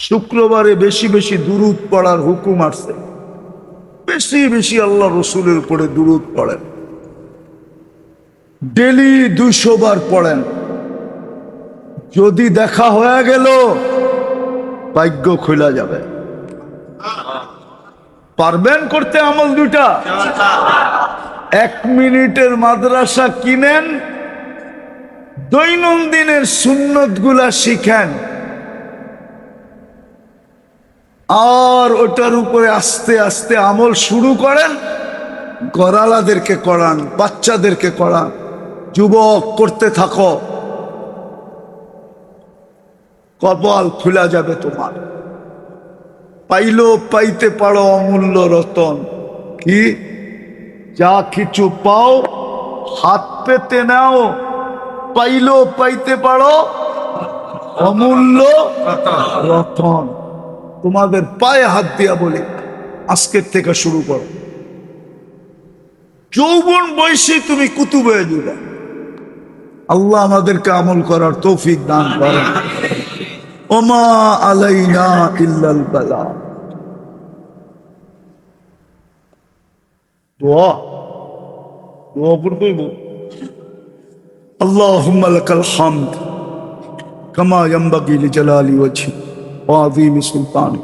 শুক্রবারে বেশি বেশি দুরূদ পড়ার হুকুম আছে। বেশি বেশি আল্লাহ রসুলের উপরে দুরূদ পড়েন, ডেলি 200 বার পড়েন। যদি দেখা হয়ে গেল ভাগ্য খোলা যাবে। পারবেন করতে আমল দুটা? 1 মিনিটের মাদ্রাসা কিনেন, দৈনন্দিনের সুন্নত গুলা শিখেন, আর ওটার উপরে আস্তে আস্তে আমল শুরু করেন। গড়ালাদেরকে করান, বাচ্চাদেরকে করান, যুবক করতে থাকো, কপাল খোলা যাবে তোমার। পাইলো পাইতে পারো অমূল্য রতন। কি যা কিছু পাও হাত পেতে নাও, পাইলো পাইতে পারো অমূল্য রতন। তোমাদের পায়ে হাত দিয়া বলি, আজকের থেকে শুরু করো। যৌবন বয়সে তুমি কুতুব হয়ে যাবে। আল্লাহ আমাদেরকে আমল করার তৌফিক দান করেন। ওমা আলাইনা ইল্লাল বালাগ। দোয়া পড়বো। আল্লাহুম্মা লাকাল হামদ কামা ইয়ানবাগি লিজালালি ওয়াজহি ওয়া আযীমি সুলতানি।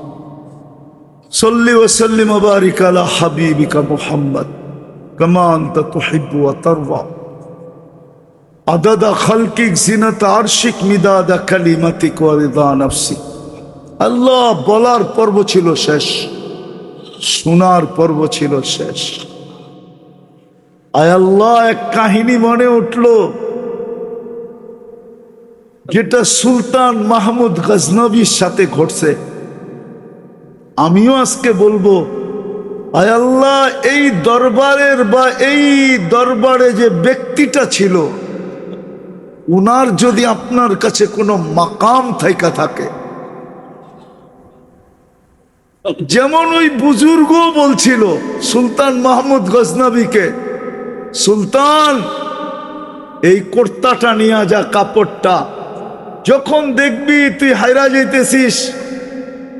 সাল্লি ওয়া সাল্লিম ওয়া বারিক আলা হাবিবিকা মুহাম্মদ কামা আনতা তুহিব্বু ওয়া তারদা। আদাদা খালকিক জিনাত আরশিক মিদাদা কালিমাতিক ওয়া রিদা নাফসি। আল্লাহ বলার পর্ব ছিল শেষ, শোনার পর্ব ছিল শেষ। আয় আল্লাহ, এক কাহিনী মনে উঠল যেটা সুলতান মাহমুদ গজনবীর সাথে ঘটছে। আমিও আজকে বলবো, আয় আল্লাহ, এই দরবারের বা এই দরবারে যে ব্যক্তিটা ছিল, উনার যদি আপনার কাছে কোনো মাকাম থাইকা থাকে, যেমন ওই বুজুর্গ বলছিল সুলতান মাহমুদ গজনবীকে, সুলতান এই কুর্তাটা নিয়ে যা, কাপড়টা, যখন দেখবি তুই হায়রা যাইতেছিস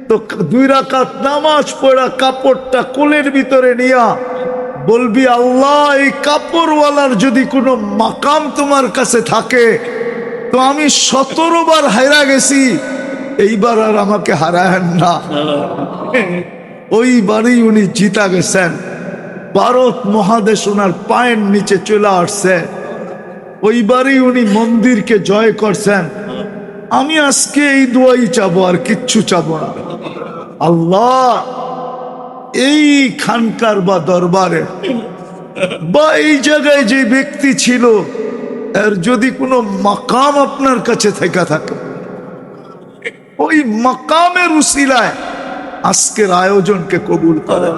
তো 2 রাকাত নামাজ পড়া কাপড়টা কোলের ভিতরে নিয়া বলবি, আল্লাহ এই কাপড়ওয়ালার যদি কোনো মাকাম তোমার কাছে থাকে তো আমি 17 বার হায়রা গেছি, এইবার আর আমাকে হারায়েন না। ওইবারই উনি জিতা গেছেন, ভারত মহাদেশ ওনার পায়ের নিচে চলে আসছে, ওইবারই উনি মন্দিরকে জয় করছেন। আমি আজকে এই দোয়াই চাবো, আর কিচ্ছু চাবো না। আল্লাহ এই খানকার বা দরবারে বা এই জায়গায় যে ব্যক্তি ছিল, এর যদি কোনো মাকাম আপনার কাছে থেকে থাকে, ওই মাকামের উসিলায় আজকের আয়োজনকে কবুল করে,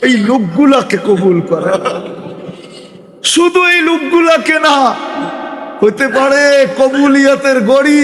এই লোকগুলাকে কবুল করে। শুধু এই লোকগুলাকে না, হতে পারে কবুলিয়াতের গড়ি